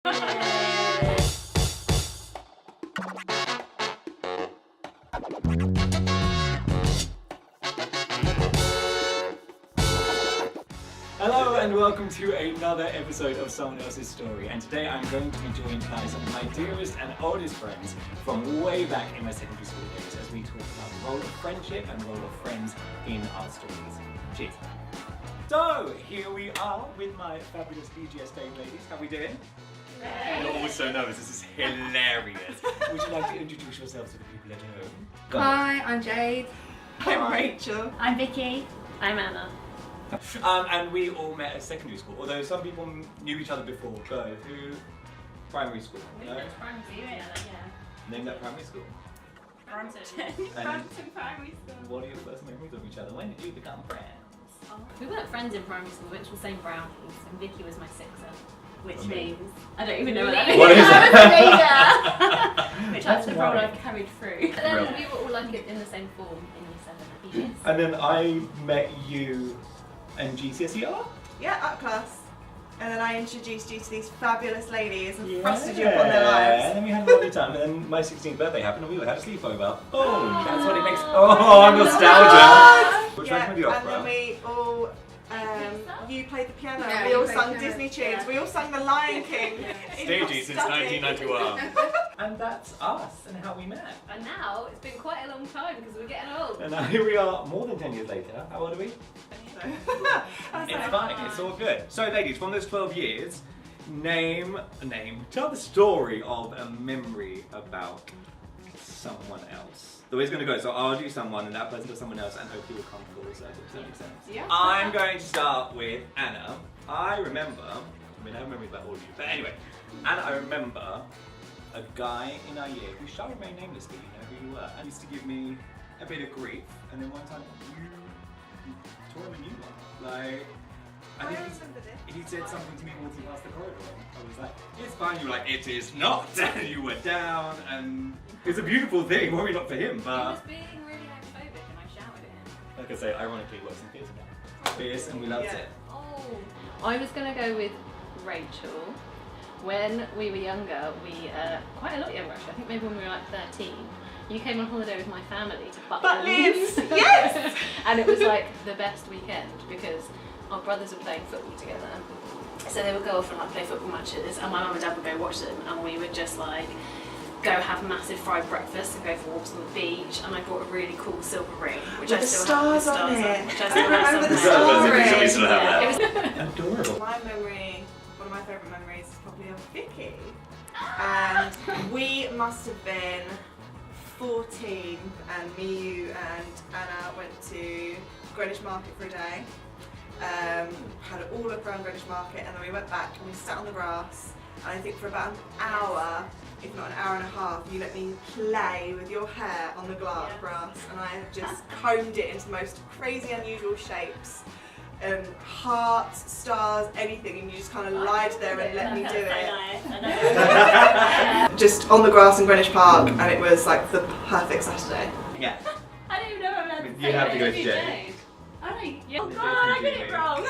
Hello and welcome to another episode of Someone Else's Story, and today I'm going to be joined by some of my dearest and oldest friends from way back in my secondary school days as we talk about the role of friendship and the role of friends in our stories. Cheers. So, here we are with my fabulous BGS Dame ladies. How are we doing? You're all so nervous, this is hilarious. Would you like to introduce yourselves to the people at home? Hi, I'm Jade. I'm Rachel. I'm Vicky. I'm Anna. And we all met at secondary school, although some people knew each other before. Go, who? Primary school. We went to primary school together, yeah. Name that primary school. Brampton. Brampton Primary School. What are your first memories of each other? When did you become friends? We weren't friends in primary school, we went to the same brownies, and Vicky was my sixer. Which Okay. means, I don't even know what that means. What is that? Which that's the role right. I've carried through. But then we were all like in the same form in year 7 at BGS. And then I met you in GCSER? Yeah, up class. And then I introduced you to these fabulous ladies and thrusted you upon their lives. And then we had a lovely time, and then my 16th birthday happened and we all had a sleepover. Oh, that's what it makes. Oh, nostalgia! Which Yeah, one from the and then opera? we all, you played the piano, Yeah, we you all played sung piano. Disney tunes, Yeah. we all sung The Lion King. Stagey since Study. 1991. And that's us and how we met. And now, it's been quite a long time because we're getting old. And now here we are more than 10 years later. How old are we? It's fine, it's all good. So ladies, from those 12 years, tell the story of a memory about someone else. The way it's going to go, so I'll do someone and that person does someone else and hopefully we'll come full circle. Does that make sense? Yeah. I'm going to start with Anna. I remember, I have memories about all of you, but anyway, Anna, I remember a guy in our year who shall remain nameless, but you know who you were, and used to give me a bit of grief, and then one time you tore him a new one. Like, I think remember this. he said something to me walking past the corridor. I was like, it's fine. You were like, it is not. And you were down, and it's a beautiful thing. Worry not for him, He but was being really homophobic and I shouted at him. like I say, ironically, it works in theatre now. Fierce, and we loved Yeah. it. Oh. I was going to go with Rachel. When we were younger, quite a lot younger actually, I think maybe when we were like 13, you came on holiday with my family to Butlins, Butlins. yes! And it was like the best weekend because our brothers were playing football together. So they would go off and like play football matches and my mum and dad would go watch them and we would just like go have massive fried breakfast and go for walks on the beach, and I bought a really cool silver ring which With I the still have with stars on stars it. which I I still have remember the somewhere. star ring. We still have that. It was Adorable. My memory, one of my favourite memories is probably of Vicky. And we must have been 14 and me, you and Anna went to Greenwich Market for a day. Had it all look around Greenwich Market and then we went back and we sat on the grass and I think for about an hour, if not an hour and a half, you let me play with your hair on the grass and I just combed it into the most crazy unusual shapes. Hearts, stars, anything, and you just kind of lied there and let me do it. Just on the grass in Greenwich Park, and it was like the perfect Saturday. Yeah. I don't even know what I'm allowed to You say. have to go to Jade. Jade. I don't. Yeah. Oh You god, have to I got do it Jade. wrong.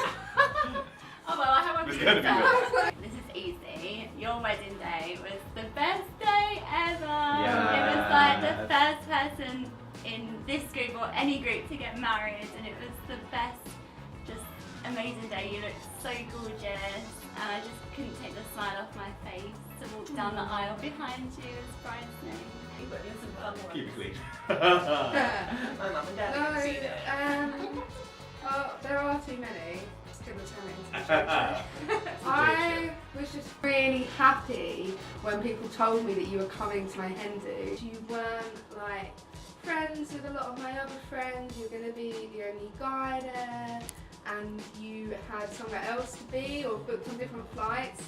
Oh well, I have It's one. gonna be good. This is easy. Your wedding day was the best day ever. Yes. It was like the first person in this group or any group to get married, and it was the best, just amazing day. You looked so gorgeous, and I just couldn't take the smile off my face to walk down the aisle behind you as bridesmaid. Keep it clean. My mum and dad No, didn't see that. there are too many. Just gonna turn it into a joke. I was just really happy when people told me that you were coming to my hen do. You weren't like friends with a lot of my other friends, you were going to be the only guy there, and you had somewhere else to be or booked on different flights.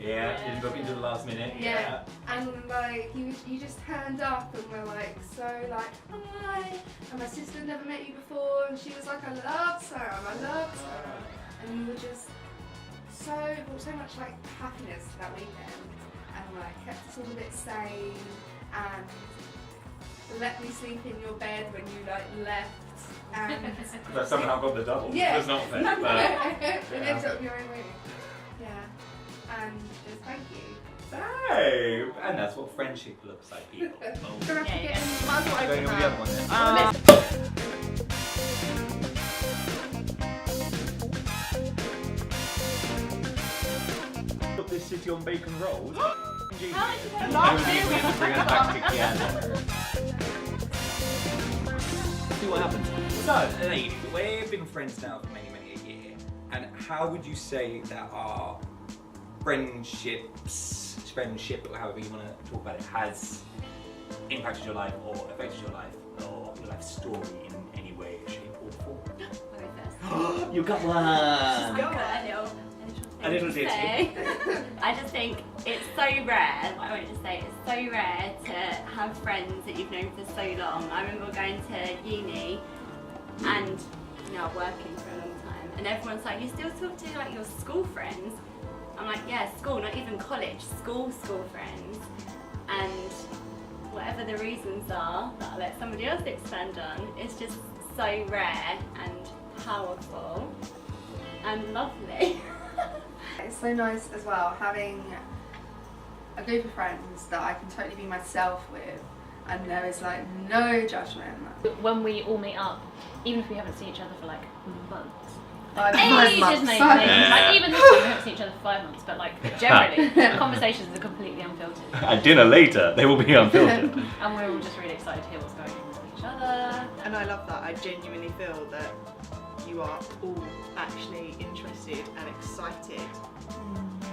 Yeah, didn't book into the last minute. Yeah. And like you just turned up and were like so like hi, and my sister had never met you before and she was like I love Sarah, I love Sarah, and you were just brought so much like happiness to that weekend and like kept us all a bit sane and let me sleep in your bed when you like left and That somehow got the double. Yeah. That's not fair. we But, ended up in your own room. Yeah. and just thank you. Babe! And that's what friendship looks like, people. Gonna have to Yeah, get yeah. in. Might as well Going open over the that. other one then. Put this city on bacon rolls. Genius. Last Only year we we can bring us back together. See what happens. So, ladies, we've been friends now for many, many a year. And how would you say that our friendship, or however you want to talk about it, has impacted your life or affected your life or your life story in any way, shape or form? I'll go first. You got one! I've got A little thing to say. I just think it's so rare, I want to say, it's so rare to have friends that you've known for so long. I remember going to uni and working for a long time, and everyone's like, you still talk to like your school friends? I'm like, yeah, school, not even college, school friends. And whatever the reasons are that I'll let somebody else expand on, it's just so rare and powerful and lovely. It's so nice as well having a group of friends that I can totally be myself with, and there is like no judgment. When we all meet up, even if we haven't seen each other for like months. Ages Maybe. Yeah. Like even this time we haven't seen each other for 5 months, but like generally, conversations are completely unfiltered. And dinner later, they will be unfiltered. And we're all just really excited to hear what's going on with each other. And I love that. I genuinely feel that you are all actually interested and excited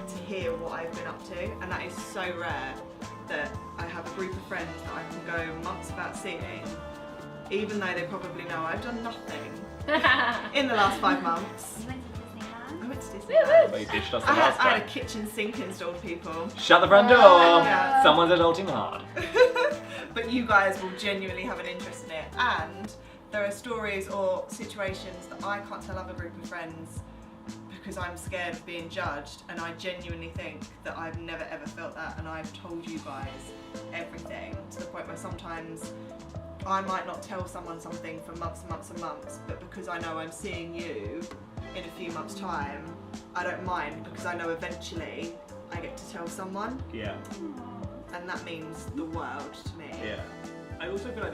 to hear what I've been up to, and that is so rare that I have a group of friends that I can go months without seeing, even though they probably know I've done nothing in the last 5 months. You went to Disneyland? I went to Disneyland. They dished us the I last had a time. kitchen sink installed, people. Shut the front door! Yeah. Someone's adulting hard. But you guys will genuinely have an interest in it, and there are stories or situations that I can't tell other group of friends because I'm scared of being judged, and I genuinely think that I've never ever felt that, and I've told you guys everything to the point where sometimes I might not tell someone something for months and months and months, but because I know I'm seeing you in a few months' time, I don't mind because I know eventually I get to tell someone, Yeah. and that means the world to me. Yeah. I also feel like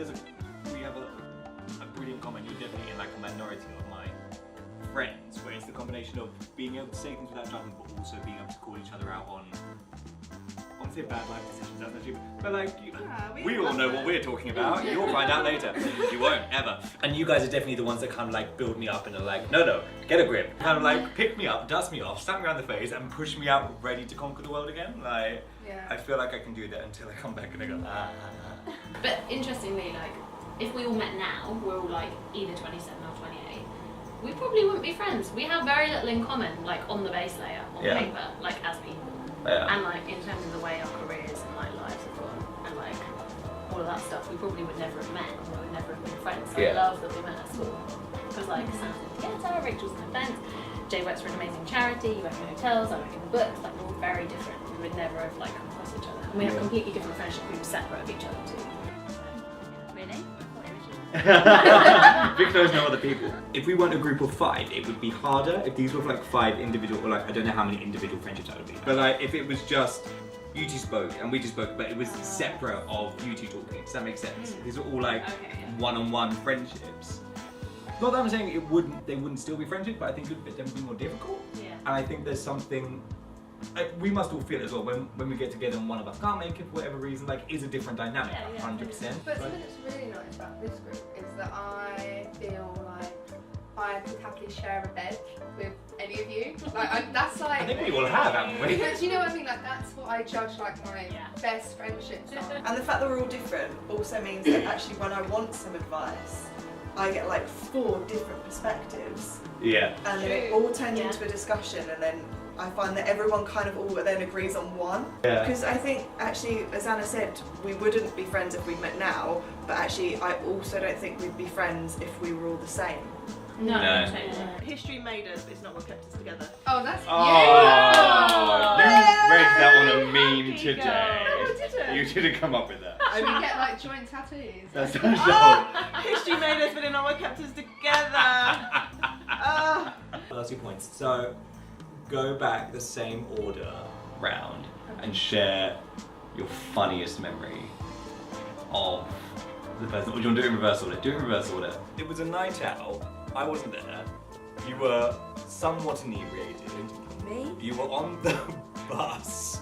we have a brilliant comment. You're definitely in like a minority of my friends, where it's the combination of being able to say things without judgment, but also being able to call each other out on, I won't say bad life decisions, that's not true, but like, we all know what we're talking about. You'll find out later. You won't, ever. And you guys are definitely the ones that kind of like build me up and are like, no, get a grip. Kind of like pick me up, dust me off, slap me around the face, and push me out ready to conquer the world again. Like, Yeah. I feel like I can do that until I come back and I go, But interestingly, like, if we all met now, we're all like either 27 or 28, we probably wouldn't be friends. We have very little in common, like on the base layer, on Yeah. paper, like as people. Yeah. And like in terms of the way our careers and like lives have gone, and like all of that stuff, we probably would never have met, and we would never have been friends. So Yeah. I love that we met at school. Because like Sam's in theatre, Rachel's in events, Jade works for an amazing charity, you work in hotels, I work in the books, like we're all very different. We would never have like come across each other. And we have Yeah. completely different friendship groups separate of each other too. Really? Vic knows no other people. If we weren't a group of 5, it would be harder. If these were like 5 individual, or like I don't know how many individual friendships that would be. But like if it was just you two spoke and we two spoke, but it was separate of you two talking. Does that make sense? These are all like Okay, yeah. one-on-one friendships. Not that I'm saying they wouldn't still be friendships, but I think it would definitely be more difficult. Yeah. And I think there's something. We must all feel it as well when we get together and one of us can't make it for whatever reason. Like, is a different dynamic, Yeah, yeah. 100%. But something that's really nice about this group is that I feel like I could happily share a bed with any of you. Like, that's like. I think we all have, haven't we? But do you know what I mean? Like, that's what I judge like my Yeah. best friendships on. And the fact that we're all different also means that actually when I want some advice, I get like 4 different perspectives, Yeah. and then it True. all turns Yeah. into a discussion, and then I find that everyone kind of all then agrees on one. Yeah. Because I think actually, as Anna said, we wouldn't be friends if we met now, but actually I also don't think we'd be friends if we were all the same. No, No. totally. History made us, but it's not what kept us together. Oh, that's Oh, beautiful! you read that on a meme Lucky today. girl. No, I didn't. You didn't come up with that. Should we get like joint tattoos? That's so History made us, but it's not what kept us together. Last 2 points. So, go back the same order round and share your funniest memory of the person. Or do you want to do it in reverse order? Do it in reverse order. It was a night out. I wasn't there. You were somewhat inebriated. Me? You were on the bus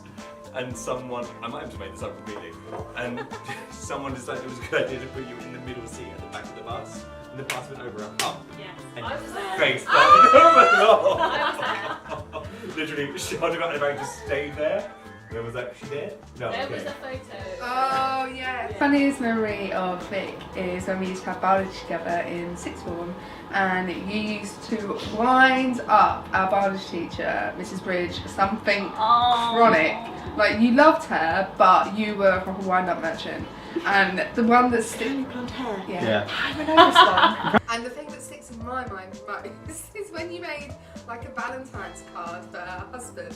and someone, I might have just made this up completely, and someone decided it was a good idea to put you in the middle seat at the back of the bus, and the bus went over a hump. Yes. And I was there. face started I over. Literally, Charlotte got in the back and just stayed there. And then was like, she there? No, There okay. was a photo. Oh yeah. Funniest memory of Vic is when we used to have biology together in sixth form, and you used to wind up our biology teacher, Mrs. Bridge, something chronic. Like, you loved her, but you were a proper wind-up merchant. And the one that's still Blonde hair. Yeah. I remember this one. And the thing that sticks in my mind most is when you made like a Valentine's card for her husband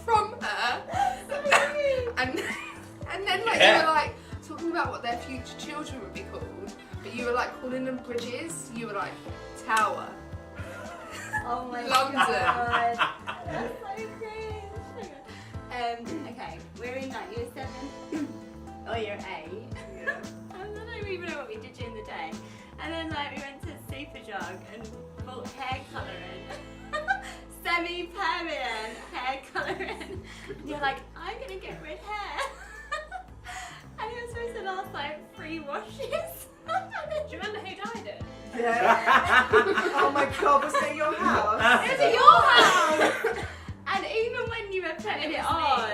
from her. and then like you were like talking about what their future children would be called, but you were like calling them bridges. You were like Tower. Oh my London. god. That's so cringe. Okay, we're in like year 7 or year 8. Yeah. I don't even know what we did during the day. And then like we went to Superdrug and bought hair colouring. Semi-permanent hair colouring. And you're like, I'm gonna get red hair. And it was supposed to last like 3 washes. Do you remember who dyed it? Yeah. Oh my god, was it at your house? It was at your house! And even when you were putting it on,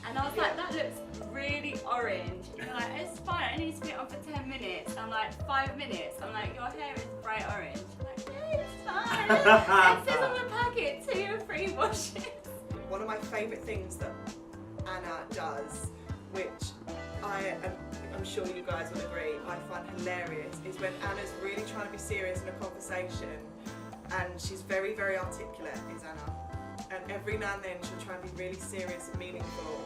and I was like, that looks really orange. And you're like, it's fine, I need to put it on for 10 minutes. I'm like, 5 minutes. I'm like, your hair is bright orange. I'm like, no, it's fine. It says on the packet 2 or 3 washes. One of my favourite things that Anna does, which I'm sure you guys will agree, I find hilarious, is when Anna's really trying to be serious in a conversation, and she's very, very articulate, is Anna. And every now and then she'll try and be really serious and meaningful,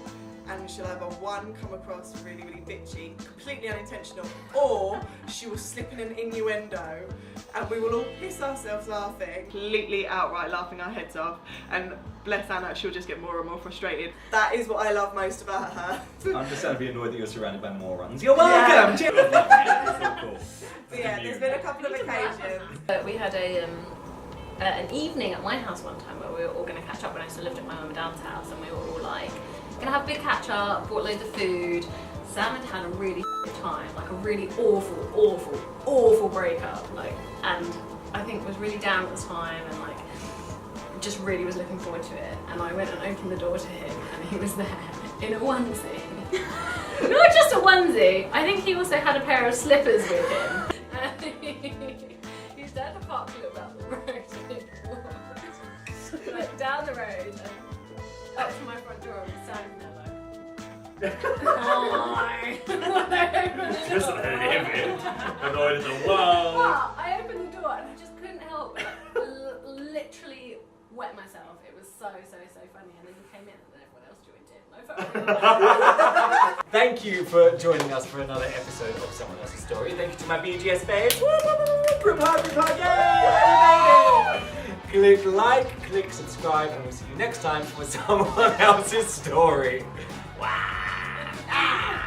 and she'll either one, come across really, really bitchy, completely unintentional, or she will slip in an innuendo, and we will all piss ourselves laughing, completely outright laughing our heads off, and bless Anna, she'll just get more and more frustrated. That is what I love most about her. I'm understandably annoyed that you're surrounded by morons. You're welcome! Yeah. That's so cool. But yeah, there's been a couple of occasions. We had an evening at my house one time where we were all going to catch up when I still lived at my mum and dad's house, and we were all like going to have a big catch up, bought loads of food. Sam had had a really time, like a really awful breakup, like, and I think was really down at the time and like just really was looking forward to it. And I went and opened the door to him, and he was there in a onesie. Not just a onesie, I think he also had a pair of slippers with him. He's down to park you about the road. Like down the road and up to my front door and standing there like Just livid, annoyed at the world. But I opened the door and I just couldn't help but literally wet myself. It was so funny, and then he came in and then everyone else joined in. I felt Thank you for joining us for another episode of Someone Else's Story. Thank you to my BGS babes. Group hug, yay! Click like, click subscribe, and we'll see you next time for Someone Else's Story. Wow.